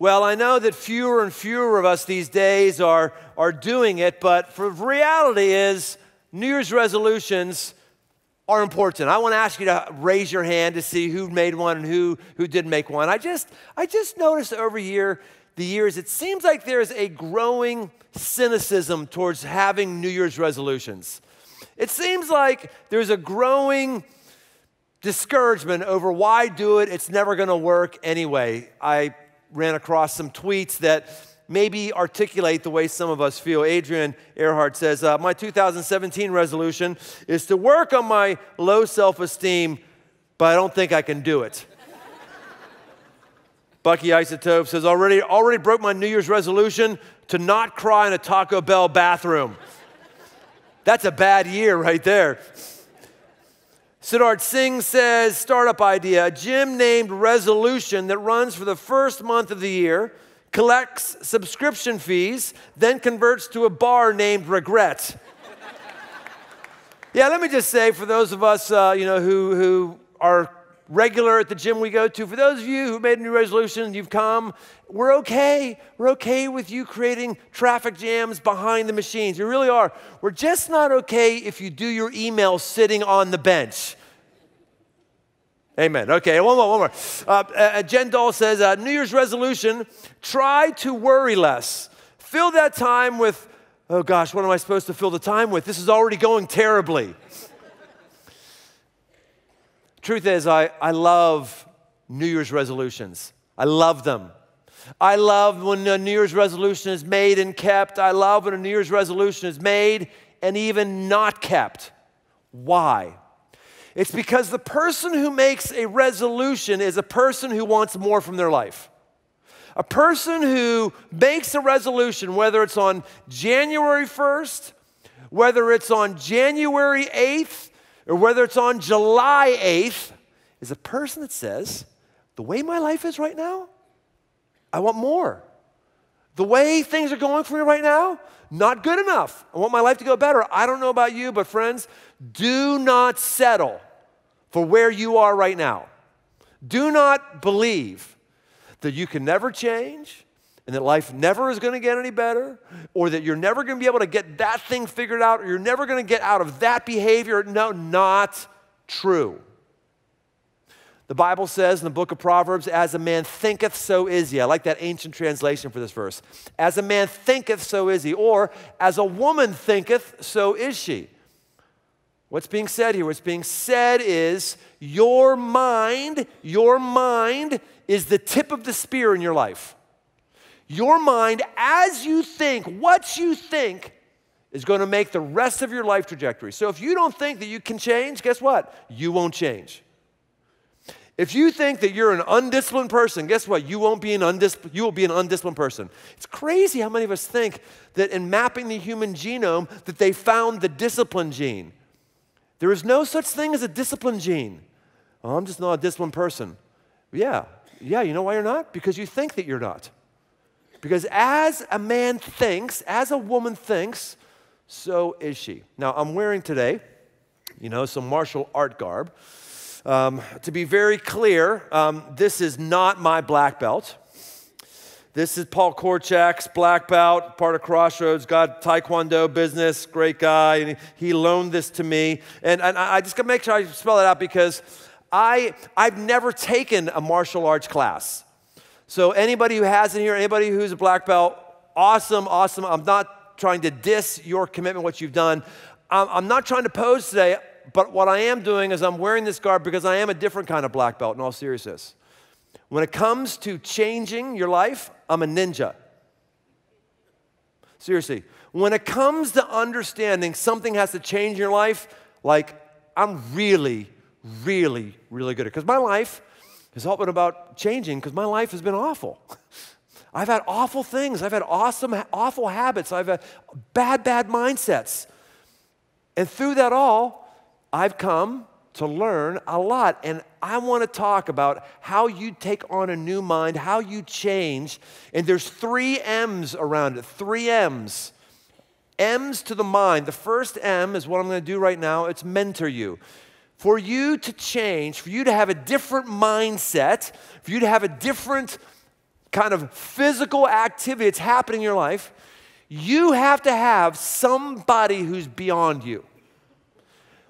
Well, I know that fewer and fewer of us these days are doing it, but the reality is New Year's resolutions are important. I want to ask you to raise your hand to see who made one and who didn't make one. I just noticed over the years, it seems like there's a growing cynicism towards having New Year's resolutions. It seems like there's a growing discouragement over why do it, it's never going to work anyway. I ran across some tweets that maybe articulate the way some of us feel. Adrian Earhart says, my 2017 resolution is to work on my low self-esteem, but I don't think I can do it. Bucky Isotope says, already broke my New Year's resolution to not cry in a Taco Bell bathroom. That's a bad year right there. Siddharth Singh says, startup idea, a gym-named resolution that runs for the first month of the year, collects subscription fees, then converts to a bar named Regret. Yeah, let me just say, for those of us who are regular at the gym we go to, for those of you who made a new resolution, you've come, we're okay. We're okay with you creating traffic jams behind the machines. You really are. We're just not okay if you do your email sitting on the bench. Amen. Okay, one more. Jen Dahl says, New Year's resolution, try to worry less. Fill that time with, oh gosh, what am I supposed to fill the time with? This is already going terribly. Truth is, I love New Year's resolutions. I love them. I love when a New Year's resolution is made and kept. I love when a New Year's resolution is made and even not kept. Why? It's because the person who makes a resolution is a person who wants more from their life. A person who makes a resolution, whether it's on January 1st, whether it's on January 8th, or whether it's on July 8th, is a person that says, the way my life is right now, I want more. The way things are going for me right now, not good enough. I want my life to go better. I don't know about you, but friends, do not settle for where you are right now. Do not believe that you can never change and that life never is going to get any better, or that you're never going to be able to get that thing figured out, or you're never going to get out of that behavior. No, not true. The Bible says in the book of Proverbs, as a man thinketh, so is he. I like that ancient translation for this verse. As a man thinketh, so is he. Or, as a woman thinketh, so is she. What's being said here? What's being said is your mind is the tip of the spear in your life. Your mind, as you think, what you think, is going to make the rest of your life trajectory. So if you don't think that you can change, guess what? You won't change. If you think that you're an undisciplined person, guess what? You will be an undisciplined person. It's crazy how many of us think that in mapping the human genome that they found the discipline gene. There is no such thing as a discipline gene. Oh, I'm just not a disciplined person. Yeah, you know why you're not? Because you think that you're not. Because as a man thinks, as a woman thinks, so is she. Now, I'm wearing today, some martial art garb. To be very clear, this is not my black belt. This is Paul Korchak's black belt, part of Crossroads, got Taekwondo business, great guy, and he loaned this to me. And I just got to make sure I spell it out because I've never taken a martial arts class. So anybody who has it here, anybody who's a black belt, awesome. I'm not trying to diss your commitment, what you've done. I'm not trying to pose today. But what I am doing is I'm wearing this garb because I am a different kind of black belt in all seriousness. When it comes to changing your life, I'm a ninja. Seriously. When it comes to understanding something has to change in your life, I'm really, really, really good at it. Because my life has all been about changing because my life has been awful. I've had awful things. I've had awful habits. I've had bad mindsets. And through that all, I've come to learn a lot, and I want to talk about how you take on a new mind, how you change, and there's 3 M's around it, 3 M's. M's to the mind. The first M is what I'm going to do right now. It's mentor you. For you to change, for you to have a different mindset, for you to have a different kind of physical activity that's happening in your life, you have to have somebody who's beyond you.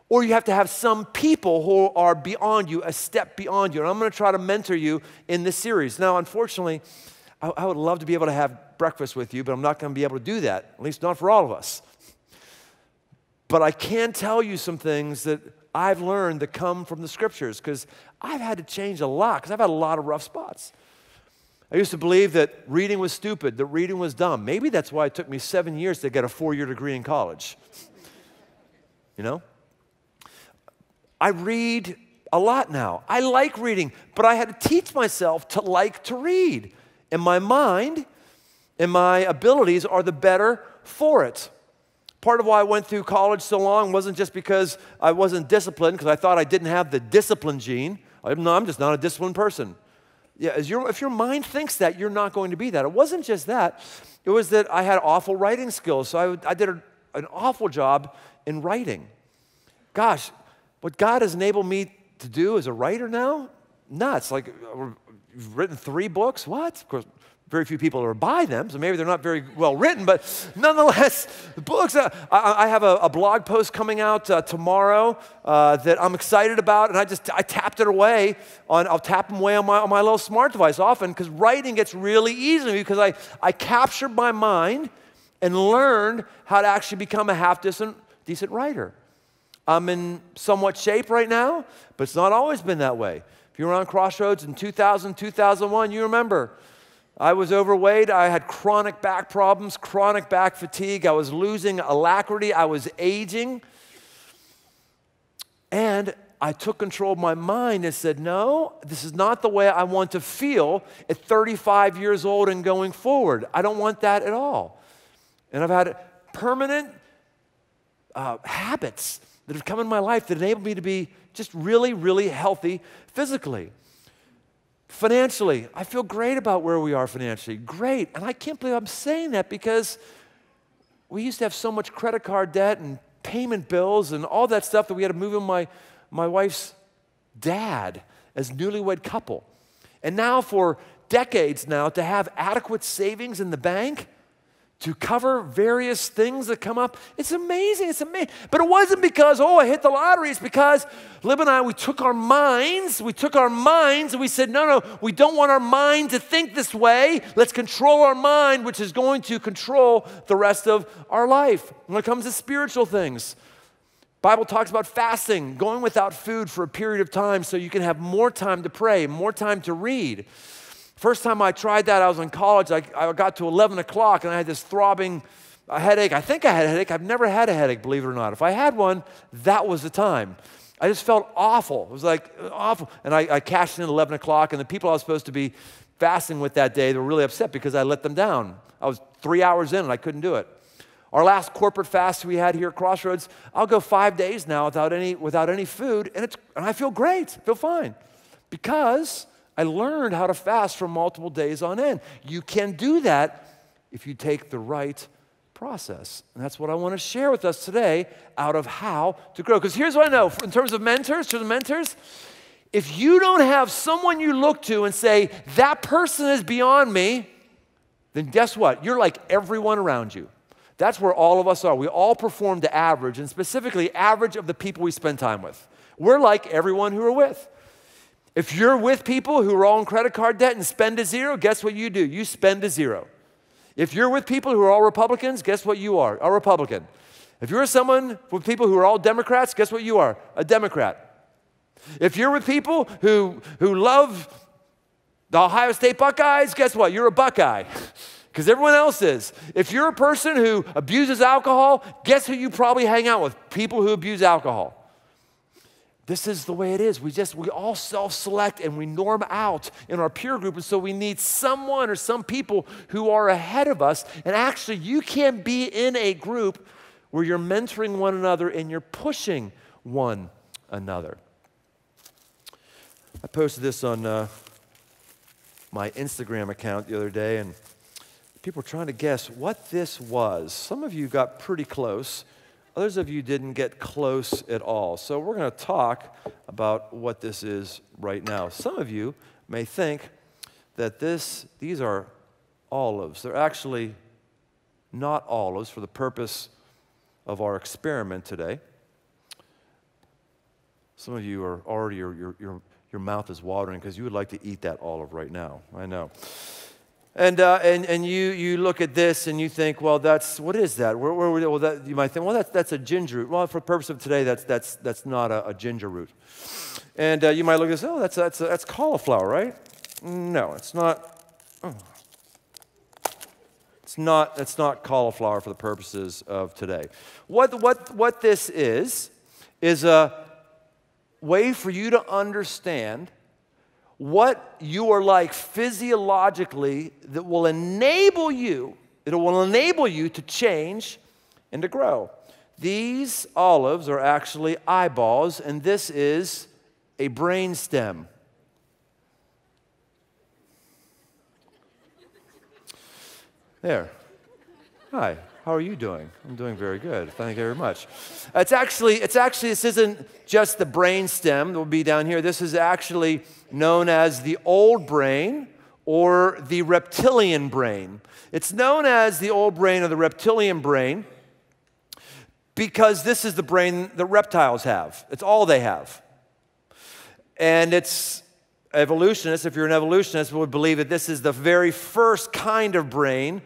Or you have to have some people who are beyond you, a step beyond you. And I'm going to try to mentor you in this series. Now, unfortunately, I would love to be able to have breakfast with you, but I'm not going to be able to do that, at least not for all of us. But I can tell you some things that I've learned that come from the scriptures, because I've had to change a lot, because I've had a lot of rough spots. I used to believe that reading was stupid, that reading was dumb. Maybe that's why it took me 7 years to get a 4-year degree in college. You know? I read a lot now. I like reading, but I had to teach myself to like to read. And my mind and my abilities are the better for it. Part of why I went through college so long wasn't just because I wasn't disciplined, because I thought I didn't have the discipline gene. I'm just not a disciplined person. Yeah, if your mind thinks that, you're not going to be that. It wasn't just that. It was that I had awful writing skills, so I did an awful job in writing. Gosh, what God has enabled me to do as a writer now, nuts. Like, you've written 3 books? What? Of course, very few people are buy them, so maybe they're not very well written, but nonetheless, the books, I have a blog post coming out tomorrow that I'm excited about, and I tapped it away I'll tap them away on my little smart device often, because writing gets really easy to me, because I captured my mind and learned how to actually become a half-decent writer. I'm in somewhat shape right now, but it's not always been that way. If you were on Crossroads in 2000, 2001, you remember. I was overweight, I had chronic back problems, chronic back fatigue, I was losing alacrity, I was aging. And I took control of my mind and said, no, this is not the way I want to feel at 35 years old and going forward. I don't want that at all. And I've had permanent habits that have come in my life that enable me to be just really, really healthy physically. Financially, I feel great about where we are financially. Great. And I can't believe I'm saying that, because we used to have so much credit card debt and payment bills and all that stuff that we had to move in my wife's dad as newlywed couple. And now for decades now, to have adequate savings in the bank to cover various things that come up, it's amazing, it's amazing. But it wasn't because, I hit the lottery. It's because Lib and I, we took our minds and we said, no, we don't want our mind to think this way. Let's control our mind, which is going to control the rest of our life. When it comes to spiritual things, Bible talks about fasting, going without food for a period of time so you can have more time to pray, more time to read. First time I tried that, I was in college. I got to 11 o'clock, and I had this throbbing headache. I think I had a headache. I've never had a headache, believe it or not. If I had one, that was the time. I just felt awful. It was like awful. And I cashed in at 11 o'clock, and the people I was supposed to be fasting with that day, they were really upset because I let them down. I was 3 hours in, and I couldn't do it. Our last corporate fast we had here at Crossroads, I'll go 5 days now without any food, and I feel great. I feel fine, because I learned how to fast for multiple days on end. You can do that if you take the right process. And that's what I want to share with us today out of how to grow. Because here's what I know, in terms of mentors, if you don't have someone you look to and say, that person is beyond me, then guess what? You're like everyone around you. That's where all of us are. We all perform to average, and specifically average of the people we spend time with. We're like everyone who we're with. If you're with people who are all in credit card debt and spend to zero, guess what you do? You spend to zero. If you're with people who are all Republicans, guess what you are? A Republican. If you're someone with people who are all Democrats, guess what you are? A Democrat. If you're with people who love the Ohio State Buckeyes, guess what? You're a Buckeye. Because everyone else is. If you're a person who abuses alcohol, guess who you probably hang out with? People who abuse alcohol. This is the way it is. We all self-select and we norm out in our peer group, and so we need someone or some people who are ahead of us. And actually, you can be in a group where you're mentoring one another and you're pushing one another. I posted this on my Instagram account the other day, and people were trying to guess what this was. Some of you got pretty close. Others of you didn't get close at all. So we're going to talk about what this is right now. Some of you may think that these are olives. They're actually not olives for the purpose of our experiment today. Some of you are already, your mouth is watering because you would like to eat that olive right now. I know. And you look at this and you think, well, what is that? Well, you might think, well, that's a ginger root. Well, for the purpose of today, that's not a ginger root. And you might look at this, oh, that's cauliflower, right? No, it's not. Oh. It's not cauliflower for the purposes of today. What this is a way for you to understand what you are like physiologically that will enable you, to change and to grow. These olives are actually eyeballs, and this is a brain stem. There. Hi, how are you doing? I'm doing very good. Thank you very much. This isn't just the brain stem that will be down here. This is actually known as the old brain or the reptilian brain. It's known as the old brain or the reptilian brain because this is the brain that reptiles have. It's all they have. And it's evolutionists, if you're an evolutionist, would believe that this is the very first kind of brain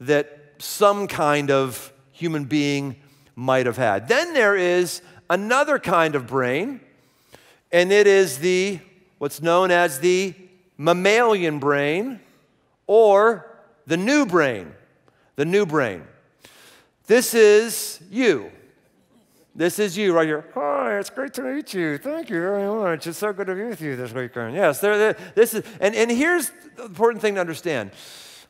that some kind of human being might have had. Then there is another kind of brain, and it is what's known as the mammalian brain or the new brain. The new brain. This is you. This is you right here. Hi, it's great to meet you. Thank you very much. It's so good to be with you this weekend. Yes, this is, and here's the important thing to understand.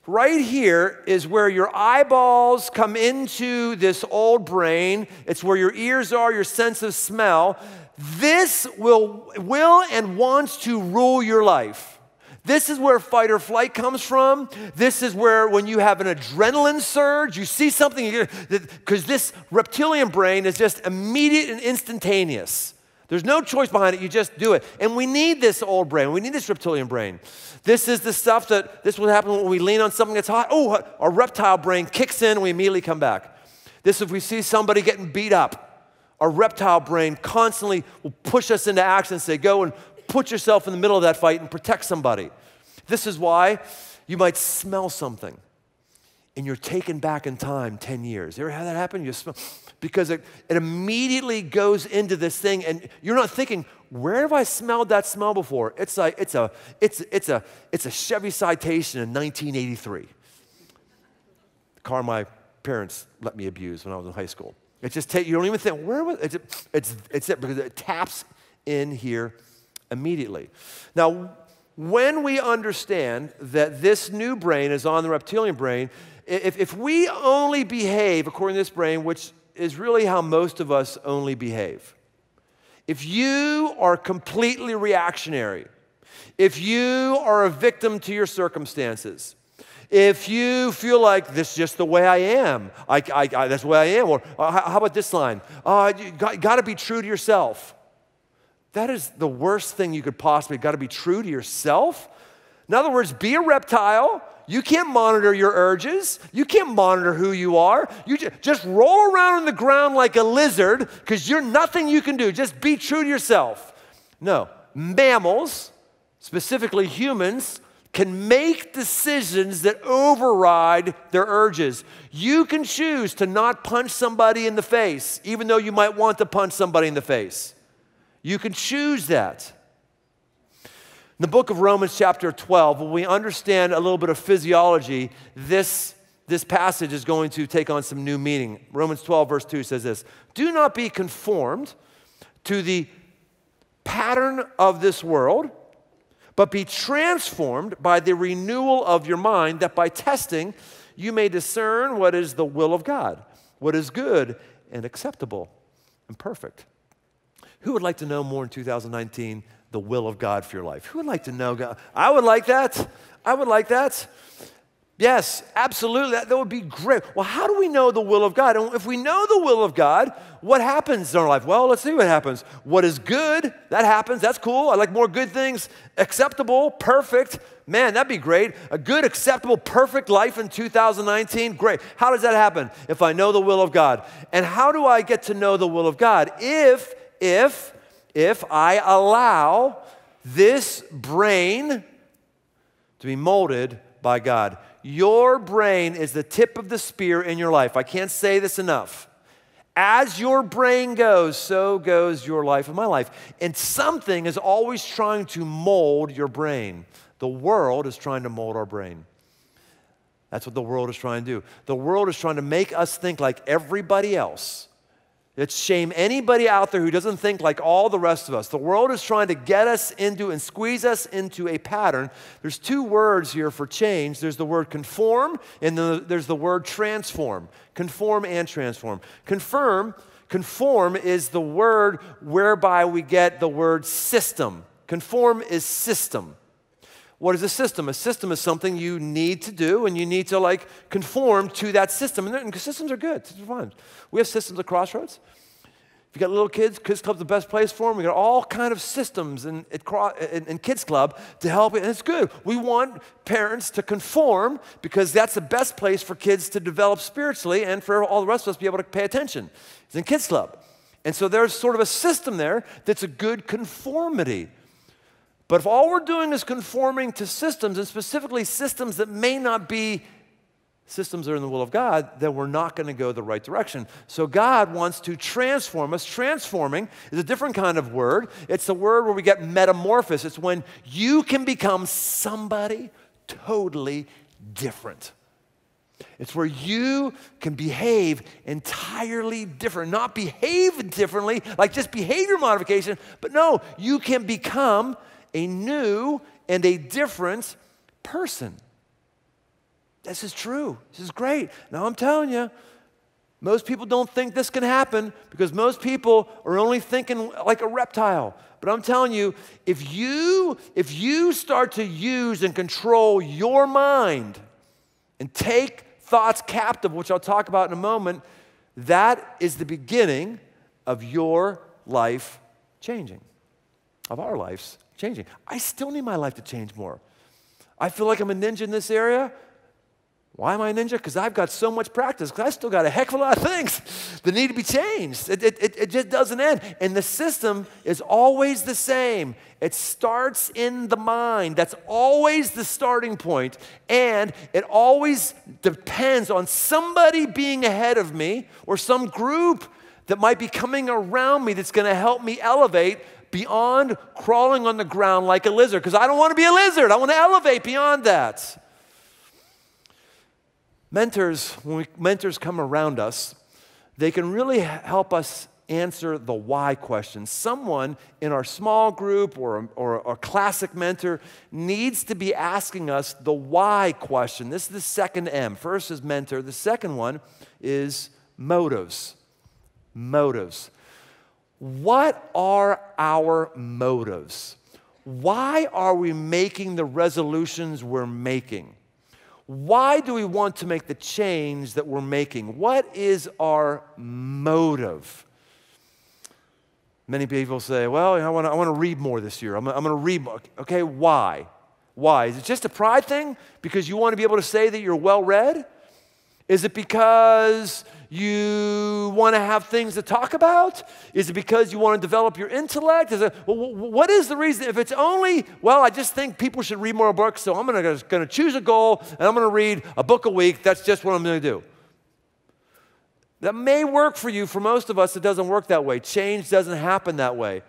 Right here is where your eyeballs come into this old brain. It's where your ears are, your sense of smell. This will and wants to rule your life. This is where fight or flight comes from. This is where when you have an adrenaline surge, you see something, because this reptilian brain is just immediate and instantaneous. There's no choice behind it, you just do it. And we need this old brain, we need this reptilian brain. This is the stuff this will happen when we lean on something that's hot. Oh, our reptile brain kicks in and we immediately come back. This, if we see somebody getting beat up, our reptile brain constantly will push us into action and say, go and put yourself in the middle of that fight and protect somebody. This is why you might smell something and you're taken back in time 10 years. You ever had that happen? You smell, because it immediately goes into this thing and you're not thinking, where have I smelled that smell before? It's like it's a Chevy Citation in 1983. The car my parents let me abuse when I was in high school. It just you don't even think, where was it? It's it because it taps in here immediately. Now, when we understand that this new brain is on the reptilian brain, if we only behave according to this brain, which is really how most of us only behave, if you are completely reactionary, if you are a victim to your circumstances, if you feel like this is just the way I am, that's the way I am, or how about this line? You got to be true to yourself. That is the worst thing you could possibly, got to be true to yourself. In other words, be a reptile. You can't monitor your urges. You can't monitor who you are. You just roll around on the ground like a lizard because you're nothing you can do. Just be true to yourself. No, mammals, specifically humans, can make decisions that override their urges. You can choose to not punch somebody in the face, even though you might want to punch somebody in the face. You can choose that. In the book of Romans chapter 12, when we understand a little bit of physiology, this passage is going to take on some new meaning. Romans 12 verse 2 says this, "Do not be conformed to the pattern of this world, but be transformed by the renewal of your mind, that by testing you may discern what is the will of God, what is good and acceptable and perfect." Who would like to know more in 2019 the will of God for your life? Who would like to know God? I would like that. I would like that. Yes, absolutely. That would be great. Well, how do we know the will of God? And if we know the will of God, what happens in our life? Well, let's see what happens. What is good, that happens. That's cool. I like more good things. Acceptable, perfect. Man, that'd be great. A good, acceptable, perfect life in 2019. Great. How does that happen? If I know the will of God. And how do I get to know the will of God? If I allow this brain to be molded by God. Your brain is the tip of the spear in your life. I can't say this enough. As your brain goes, so goes your life and my life. And something is always trying to mold your brain. The world is trying to mold our brain. That's what the world is trying to do. The world is trying to make us think like everybody else. It's shame anybody out there who doesn't think like all the rest of us. The world is trying to get us into and squeeze us into a pattern. There's two words here for change. There's the word conform, and then there's the word transform. Conform and transform. Conform is the word whereby we get the word system. Conform is system. What is a system? A system is something you need to do, and you need to like conform to that system. And systems are good. Systems are fun. We have systems at Crossroads. If you got little kids, Kids Club's the best place for them. We got all kind of systems in Kids Club to help, and it's good. We want parents to conform because that's the best place for kids to develop spiritually and for all the rest of us to be able to pay attention. It's in Kids Club. And so there's sort of a system there that's a good conformity. But if all we're doing is conforming to systems, and specifically systems that may not be systems that are in the will of God, then we're not going to go the right direction. So God wants to transform us. Transforming is a different kind of word. It's the word where we get metamorphosis. It's when you can become somebody totally different. It's where you can behave entirely different. Not behave differently, like just behavior modification, but no, you can become a new and a different person. This is true. This is great. Now I'm telling you, most people don't think this can happen because most people are only thinking like a reptile. But I'm telling you, if you start to use and control your mind and take thoughts captive, which I'll talk about in a moment, that is the beginning of your life changing, of our lives changing. I still need my life to change more. I feel like I'm a ninja in this area. Why am I a ninja? Because I've got so much practice, because I still got a heck of a lot of things that need to be changed. It just doesn't end. And the system is always the same. It starts in the mind. That's always the starting point. And it always depends on somebody being ahead of me or some group that might be coming around me that's going to help me elevate beyond crawling on the ground like a lizard, because I don't want to be a lizard. I want to elevate beyond that. Mentors, when mentors come around us, they can really help us answer the why question. Someone in our small group or a classic mentor needs to be asking us the why question. This is the second M. First is mentor. The second one is motives. Motives. What are our motives? Why are we making the resolutions we're making? Why do we want to make the change that we're making? What is our motive? Many people say, well, I want to read more this year. I'm going to read more. Okay, why? Why? Is it just a pride thing? Because you want to be able to say that you're well-read? Is it because you want to have things to talk about? Is it because you want to develop your intellect? What is the reason? If it's only, well, I just think people should read more books, so I'm going to choose a goal, and I'm going to read a book a week. That's just what I'm going to do. That may work for you. For most of us, it doesn't work that way. Change doesn't happen that way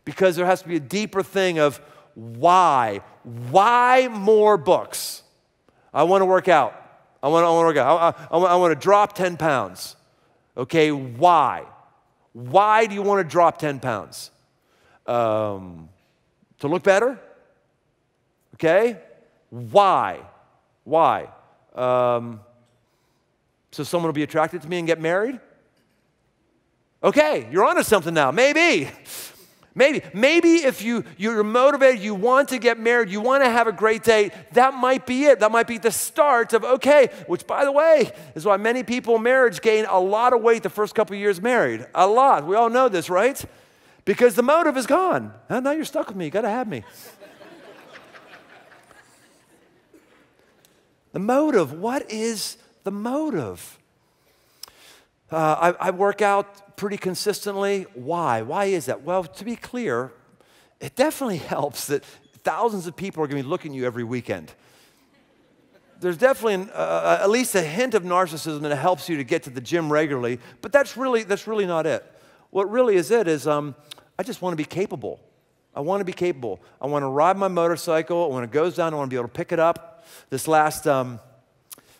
because there has to be a deeper thing of why. Why more books? I want to work out. I want to work out. I want to drop 10 pounds. Okay, why? Why do you want to drop 10 pounds? To look better? Okay, why? Why? So someone will be attracted to me and get married? Okay, you're onto something now. Maybe Maybe if you're motivated, you want to get married, you want to have a great date, that might be it. That might be the start of, okay, which, by the way, is why many people in marriage gain a lot of weight the first couple of years married. A lot. We all know this, right? Because the motive is gone. Oh, now you're stuck with me. You got to have me. The motive. What is the motive? I work out pretty consistently. Why? Why is that? Well, to be clear, it definitely helps that thousands of people are going to be looking at you every weekend. There's definitely at least a hint of narcissism that helps you to get to the gym regularly, but that's really not it. What really is it is I just want to be capable. I want to be capable. I want to ride my motorcycle. When it goes down, I want to be able to pick it up. This last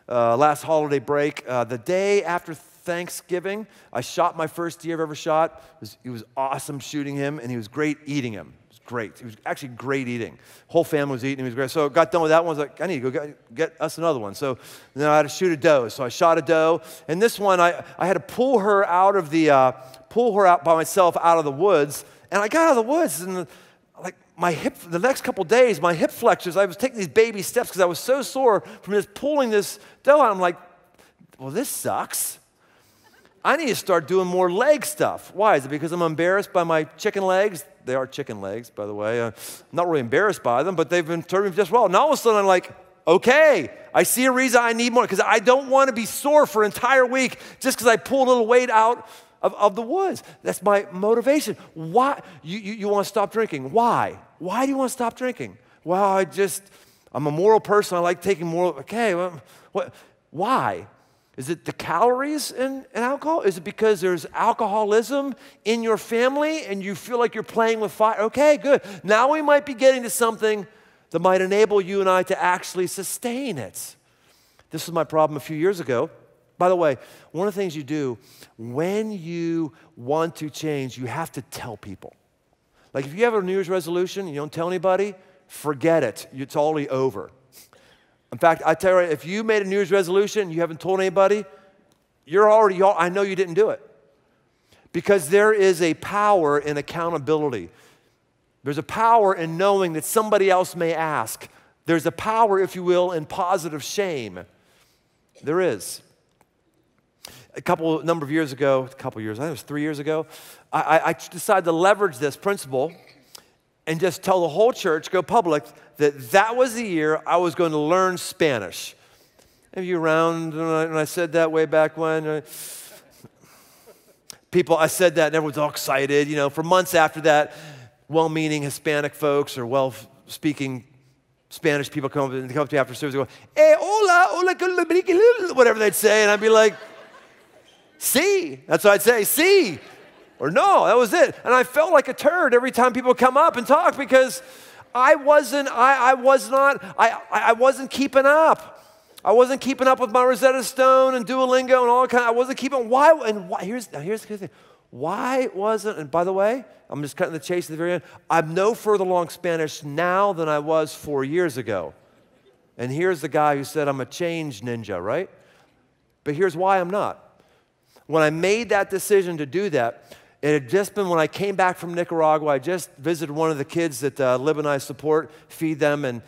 holiday break, the day after Thanksgiving, I shot my first deer I've ever shot. It was awesome shooting him, and he was great eating him. It was great. He was actually great eating. Whole family was eating him. He was great. So I got done with that one. I was like, I need to go get us another one. So then I had to shoot a doe. So I shot a doe, and this one I had to pull her out by myself out of the woods. And I got out of the woods, and the next couple days, my hip flexors, I was taking these baby steps because I was so sore from just pulling this doe out. I'm like, well, this sucks. I need to start doing more leg stuff. Why? Is it because I'm embarrassed by my chicken legs? They are chicken legs, by the way. I'm not really embarrassed by them, but they've been serving me just well. And all of a sudden, I'm like, okay, I see a reason I need more, because I don't want to be sore for an entire week just because I pulled a little weight out of the woods. That's my motivation. Why? You want to stop drinking. Why? Why do you want to stop drinking? Well, I'm a moral person. I like taking moral. Okay, well, what? Why? Is it the calories in alcohol? Is it because there's alcoholism in your family and you feel like you're playing with fire? Okay, good. Now we might be getting to something that might enable you and I to actually sustain it. This was my problem a few years ago. By the way, one of the things you do when you want to change, you have to tell people. Like if you have a New Year's resolution and you don't tell anybody, forget it. It's already over. In fact, I tell you, if you made a New Year's resolution and you haven't told anybody, I know you didn't do it. Because there is a power in accountability. There's a power in knowing that somebody else may ask. There's a power, if you will, in positive shame. There is. Number of years ago, I think it was 3 years ago, I decided to leverage this principle and just tell the whole church, go public, that was the year I was going to learn Spanish. Have you around when I said that way back when? I said that and everyone's all excited. For months after that, well-meaning Hispanic folks or well-speaking Spanish people come up to me after service and go, hey, hola, whatever they'd say, and I'd be like, sí. That's what I'd say, sí. Or no, that was it. And I felt like a turd every time people would come up and talk because I wasn't keeping up. I wasn't keeping up with my Rosetta Stone and Duolingo and all that kind of, I wasn't keeping, here's the thing. Why wasn't, and by the way, I'm just cutting the chase at the very end, I'm no further along Spanish now than I was 4 years ago. And here's the guy who said I'm a change ninja, right? But here's why I'm not. When I made that decision to do that, it had just been when I came back from Nicaragua. I just visited one of the kids that Lib and I support, feed them and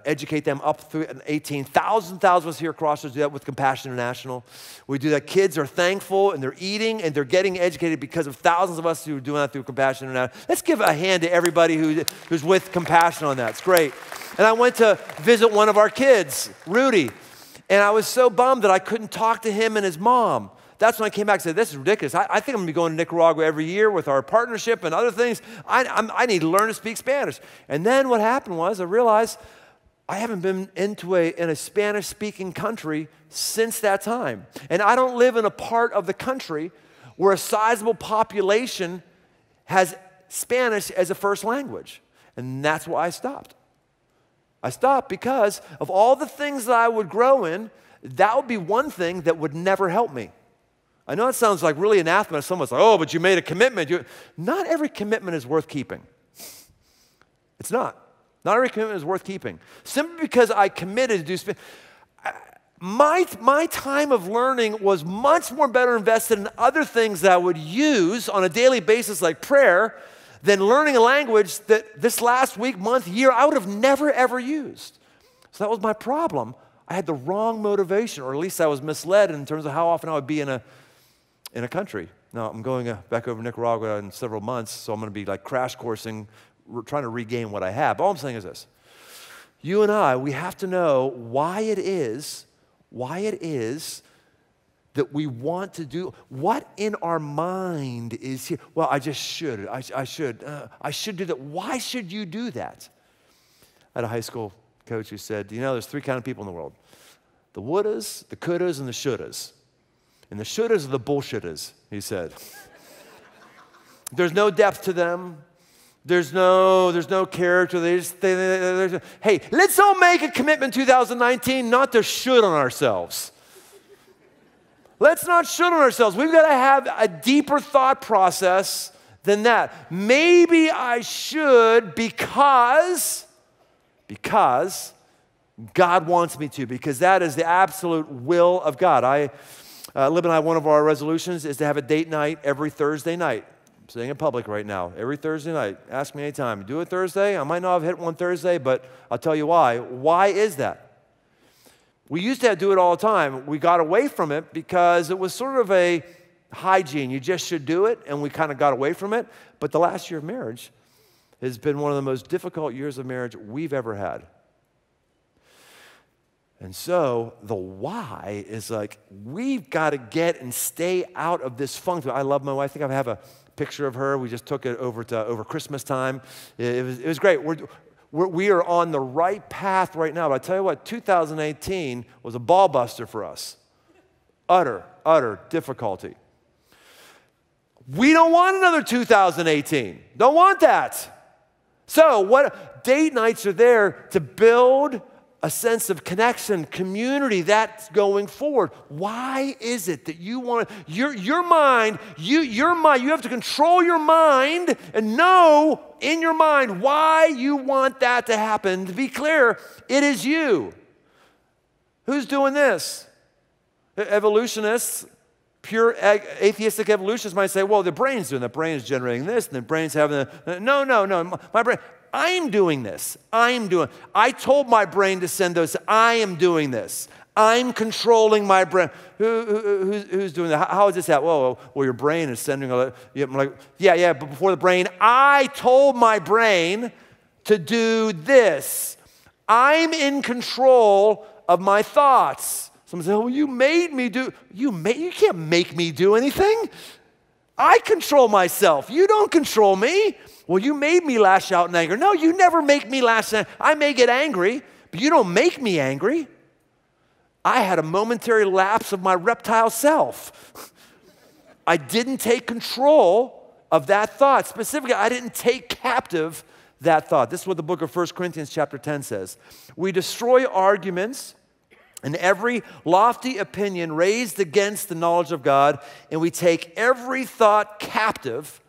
educate them up through 18. Thousands of us here at Crossroads do that with Compassion International. We do that. Kids are thankful and they're eating and they're getting educated because of thousands of us who are doing that through Compassion International. Let's give a hand to everybody who's with Compassion on that. It's great. And I went to visit one of our kids, Rudy, and I was so bummed that I couldn't talk to him and his mom. That's when I came back and said, this is ridiculous. I think I'm going to be going to Nicaragua every year with our partnership and other things. I need to learn to speak Spanish. And then what happened was I realized I haven't been in a Spanish-speaking country since that time. And I don't live in a part of the country where a sizable population has Spanish as a first language. And that's why I stopped. I stopped because of all the things that I would grow in, that would be one thing that would never help me. I know it sounds like really anathema. Someone's like, oh, but you made a commitment. Not every commitment is worth keeping. It's not. Not every commitment is worth keeping. Simply because I committed to do my time of learning was much more better invested in other things that I would use on a daily basis like prayer than learning a language that this last week, month, year, I would have never, ever used. So that was my problem. I had the wrong motivation, or at least I was misled in terms of how often I would be in a country. Now, I'm going back over to Nicaragua in several months, so I'm going to be like crash coursing, trying to regain what I have. But all I'm saying is this. You and I, we have to know why it is that we want to do, what in our mind is here. Well, I just should, I should do that. Why should you do that? I had a high school coach who said, you know, there's three kind of people in the world. The wouldas, the couldas, and the shouldas. And the shouldas are the bullshitters, he said. There's no depth to them. There's no character. Hey, let's all make a commitment in 2019 not to should on ourselves. Let's not should on ourselves. We've got to have a deeper thought process than that. Maybe I should because God wants me to, because that is the absolute will of God. Lib and I, one of our resolutions is to have a date night every Thursday night. I'm saying in public right now, every Thursday night. Ask me anytime. Do it Thursday? I might not have hit one Thursday, but I'll tell you why. Why is that? We used to do it all the time. We got away from it because it was sort of a hygiene. You just should do it, and we kind of got away from it. But the last year of marriage has been one of the most difficult years of marriage we've ever had. And so the why is like, we've got to get and stay out of this funk. I love my wife. I think I have a picture of her. We just took it over Christmas time. It was great. We are on the right path right now. But I tell you what, 2018 was a ball buster for us. Utter difficulty. We don't want another 2018. Don't want that. So what date nights are there to build a sense of connection, community, that's going forward. Why is it that you want your mind, you have to control your mind and know in your mind why you want that to happen. To be clear, it is you. Who's doing this? Evolutionists, pure atheistic evolutionists might say, well, the brain's doing that. The brain's generating this, and the brain's having no. My brain, I'm doing this. I told my brain to send those. I am doing this. I'm controlling my brain. Who's doing that? How is this that? Well, your brain is sending a. I'm like, yeah, but before the brain, I told my brain to do this. I'm in control of my thoughts. Someone says, well, you made me do. You can't make me do anything. I control myself. You don't control me. Well, you made me lash out in anger. No, you never make me lash out. I may get angry, but you don't make me angry. I had a momentary lapse of my reptile self. I didn't take control of that thought. Specifically, I didn't take captive that thought. This is what the book of 1 Corinthians chapter 10 says. We destroy arguments and every lofty opinion raised against the knowledge of God, and we take every thought captive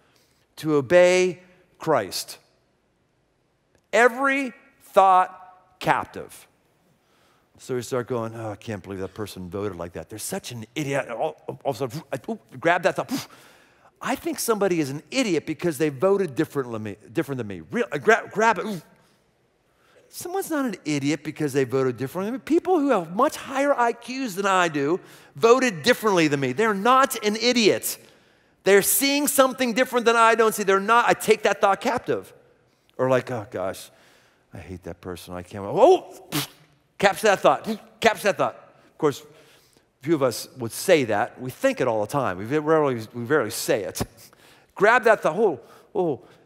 to obey Christ. Every thought captive. So we start going, oh, I can't believe that person voted like that. They're such an idiot. All of a sudden, grab that thought. I think somebody is an idiot because they voted different than me. Grab it. Someone's not an idiot because they voted differently than me. People who have much higher IQs than I do voted differently than me. They're not an idiot. They're seeing something different than I don't see. They're not. I take that thought captive. Or like, oh gosh, I hate that person. I can't. Capture that thought. Capture that thought. Of course, few of us would say that. We think it all the time. We rarely say it. Grab that thought.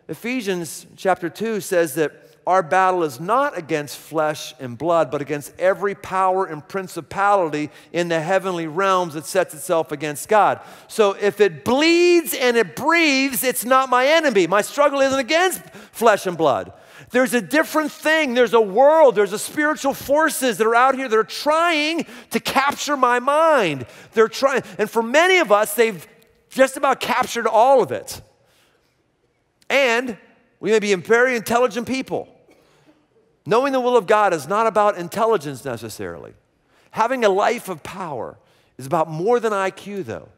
Ephesians chapter 2 says that our battle is not against flesh and blood, but against every power and principality in the heavenly realms that sets itself against God. So if it bleeds and it breathes, it's not my enemy. My struggle isn't against flesh and blood. There's a different thing. There's a world. There's a spiritual forces that are out here that are trying to capture my mind. They're trying, and for many of us, they've just about captured all of it. And we may be very intelligent people. Knowing the will of God is not about intelligence necessarily. Having a life of power is about more than IQ, though.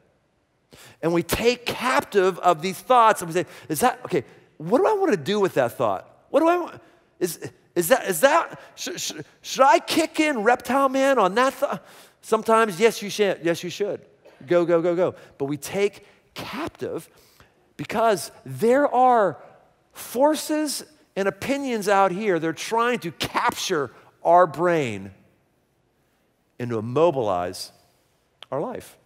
And we take captive of these thoughts, and we say, okay, what do I want to do with that thought? What do I want? Should I kick in reptile man on that thought? Sometimes, yes, you should. Yes, you should. Go, go, go, go. But we take captive because there are forces and opinions out here. They're trying to capture our brain and to immobilize our life.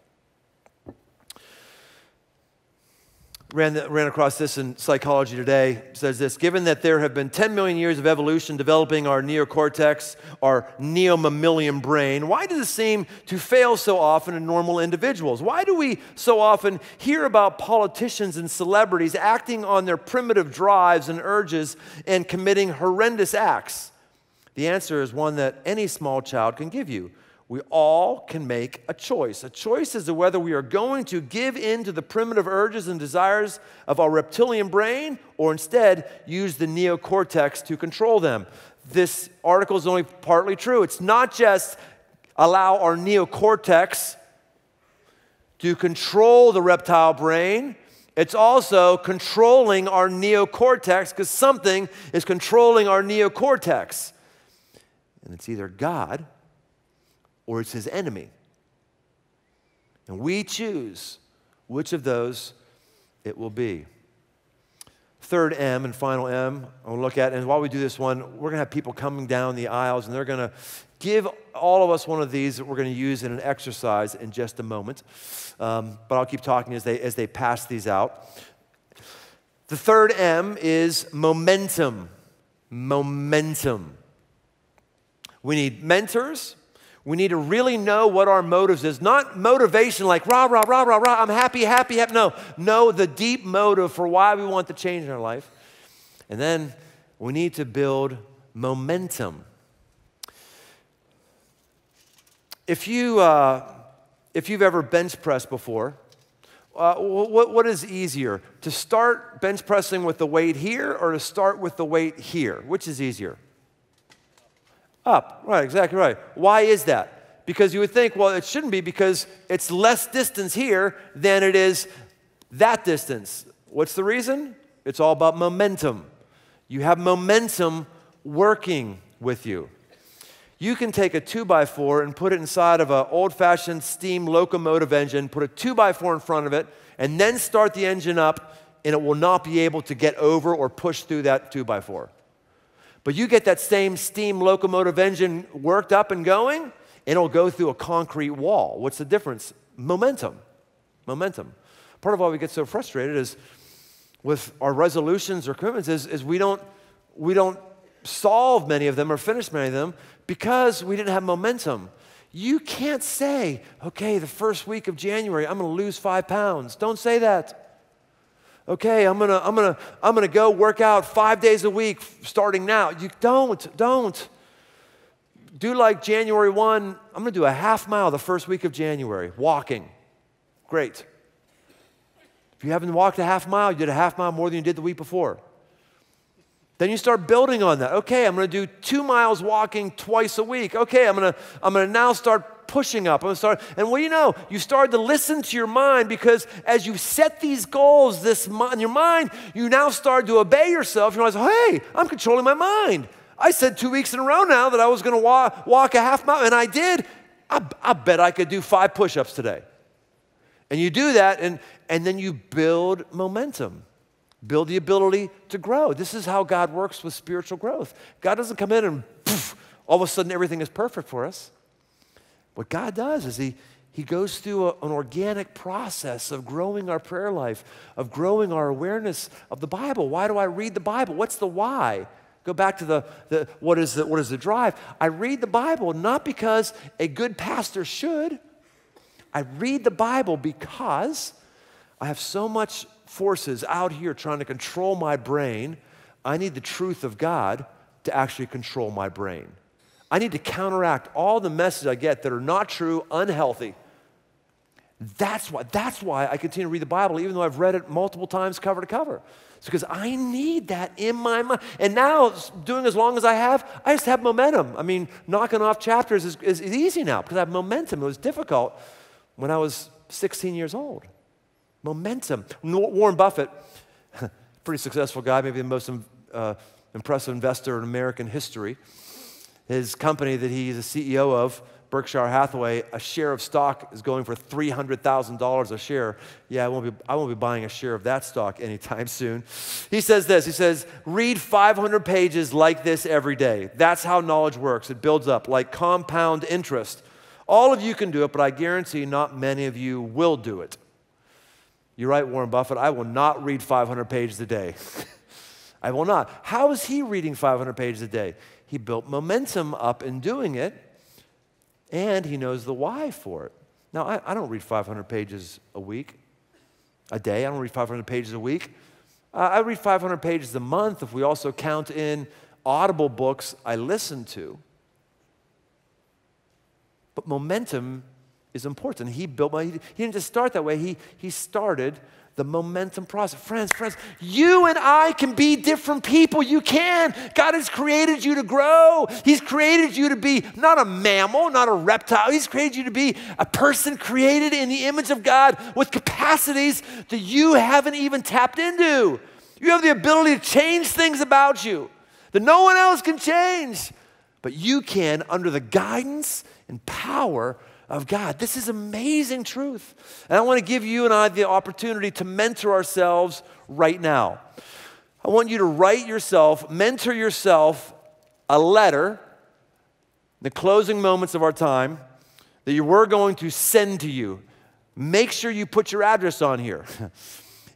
Ran across this in Psychology Today. It says this: given that there have been 10 million years of evolution developing our neocortex, our neomammalian brain, why does it seem to fail so often in normal individuals? Why do we so often hear about politicians and celebrities acting on their primitive drives and urges and committing horrendous acts? The answer is one that any small child can give you. We all can make a choice. A choice as to whether we are going to give in to the primitive urges and desires of our reptilian brain or instead use the neocortex to control them. This article is only partly true. It's not just allow our neocortex to control the reptile brain. It's also controlling our neocortex because something is controlling our neocortex. And it's either God or it's his enemy. And we choose which of those it will be. Third M and final M I'll look at, and while we do this one, we're going to have people coming down the aisles, and they're going to give all of us one of these that we're going to use in an exercise in just a moment. But I'll keep talking as they pass these out. The third M is momentum. Momentum. We need mentors. We need to really know what our motives is. Not motivation like rah, rah, rah, rah, rah, I'm happy, happy, happy. No, know the deep motive for why we want the change in our life. And then we need to build momentum. If you've ever bench pressed before, what is easier? To start bench pressing with the weight here or to start with the weight here? Which is easier? Up, right, exactly right. Why is that? Because you would think, well, it shouldn't be because it's less distance here than it is that distance. What's the reason? It's all about momentum. You have momentum working with you. You can take a 2x4 and put it inside of an old-fashioned steam locomotive engine, put a 2x4 in front of it, and then start the engine up, and it will not be able to get over or push through that 2x4. But you get that same steam locomotive engine worked up and going, and it'll go through a concrete wall. What's the difference? Momentum. Momentum. Part of why we get so frustrated is with our resolutions or commitments is we don't solve many of them or finish many of them because we didn't have momentum. You can't say, okay, the first week of January, I'm going to lose 5 pounds. Don't say that. Okay, I'm gonna go work out 5 days a week starting now. You don't. Do like January 1, I'm gonna do a half mile the first week of January, walking. Great. If you haven't walked a half mile, you did a half mile more than you did the week before. Then you start building on that. Okay, I'm gonna do 2 miles walking twice a week. Okay, I'm gonna now start pushing up. And what do you know? You start to listen to your mind because as you set these goals in your mind, you now start to obey yourself. You realize, hey, I'm controlling my mind. I said 2 weeks in a row now that I was going to walk a half mile, and I did. I bet I could do 5 push-ups today. And you do that, and then you build momentum. Build the ability to grow. This is how God works with spiritual growth. God doesn't come in and poof, all of a sudden everything is perfect for us. What God does is he goes through an organic process of growing our prayer life, of growing our awareness of the Bible. Why do I read the Bible? What's the why? Go back to what is the drive? I read the Bible not because a good pastor should. I read the Bible because I have so much forces out here trying to control my brain. I need the truth of God to actually control my brain. I need to counteract all the messages I get that are not true, unhealthy. That's why I continue to read the Bible, even though I've read it multiple times cover to cover. It's because I need that in my mind. And now, doing as long as I just have momentum. I mean, knocking off chapters is easy now because I have momentum. It was difficult when I was 16 years old. Momentum. Warren Buffett, pretty successful guy, maybe the most impressive investor in American history. His company that he's a CEO of, Berkshire Hathaway, a share of stock is going for $300,000 a share. Yeah, I won't be buying a share of that stock anytime soon. He says this, he says, read 500 pages like this every day. That's how knowledge works. It builds up like compound interest. All of you can do it, but I guarantee not many of you will do it. You're right, Warren Buffett, I will not read 500 pages a day. I will not. How is he reading 500 pages a day? He built momentum up in doing it, and he knows the why for it. Now, I don't read 500 pages a day. I don't read 500 pages a week. I read 500 pages a month if we also count in Audible books I listen to. But momentum is important. He didn't just start that way. He started the momentum process. Friends, you and I can be different people. You can. God has created you to grow. He's created you to be not a mammal, not a reptile. He's created you to be a person created in the image of God with capacities that you haven't even tapped into. You have the ability to change things about you that no one else can change, but you can under the guidance and power of God. This is amazing truth. And I want to give you and I the opportunity to mentor ourselves right now. I want you to mentor yourself a letter in the closing moments of our time that we're going to send to you. Make sure you put your address on here.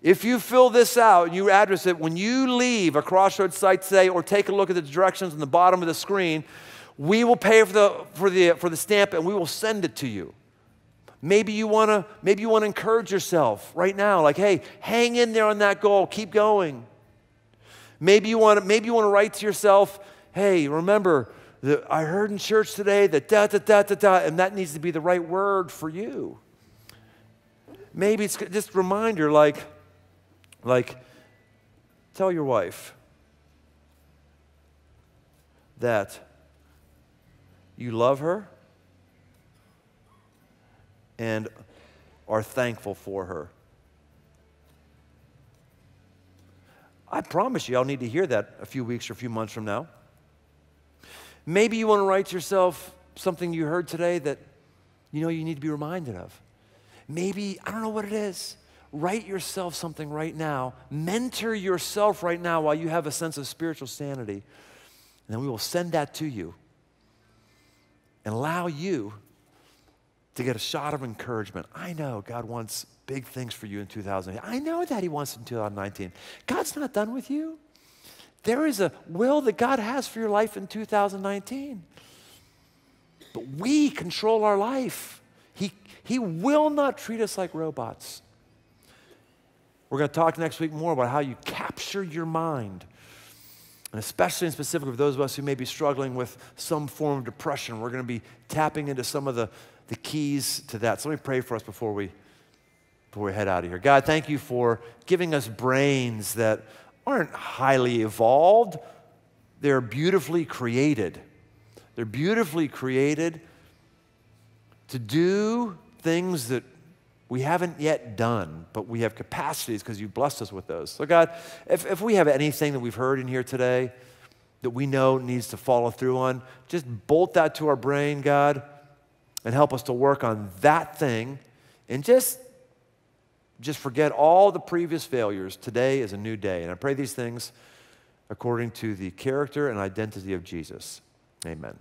If you fill this out and you address it, when you leave a Crossroads site today or take a look at the directions on the bottom of the screen, we will pay for the stamp and we will send it to you. Maybe you want to encourage yourself right now, like, hey, hang in there on that goal, keep going. Maybe you want to write to yourself, hey, remember that I heard in church today that and that needs to be the right word for you. Maybe it's just a reminder, like tell your wife that you love her and are thankful for her. I promise you I'll need to hear that a few weeks or a few months from now. Maybe you want to write to yourself something you heard today that you need to be reminded of. Maybe, I don't know what it is. Write yourself something right now. Mentor yourself right now while you have a sense of spiritual sanity. And then we will send that to you and allow you to get a shot of encouragement. I know God wants big things for you in 2018. I know that He wants in 2019. God's not done with you. There is a will that God has for your life in 2019. But we control our life. He will not treat us like robots. We're going to talk next week more about how you capture your mind. And especially and specifically for those of us who may be struggling with some form of depression, we're going to be tapping into some of the keys to that. So let me pray for us before we head out of here. God, thank you for giving us brains that aren't highly evolved. They're beautifully created. They're beautifully created to do things that we haven't yet done, but we have capacities because you've blessed us with those. So God, if we have anything that we've heard in here today that we know needs to follow through on, just bolt that to our brain, God, and help us to work on that thing and just forget all the previous failures. Today is a new day. And I pray these things according to the character and identity of Jesus. Amen.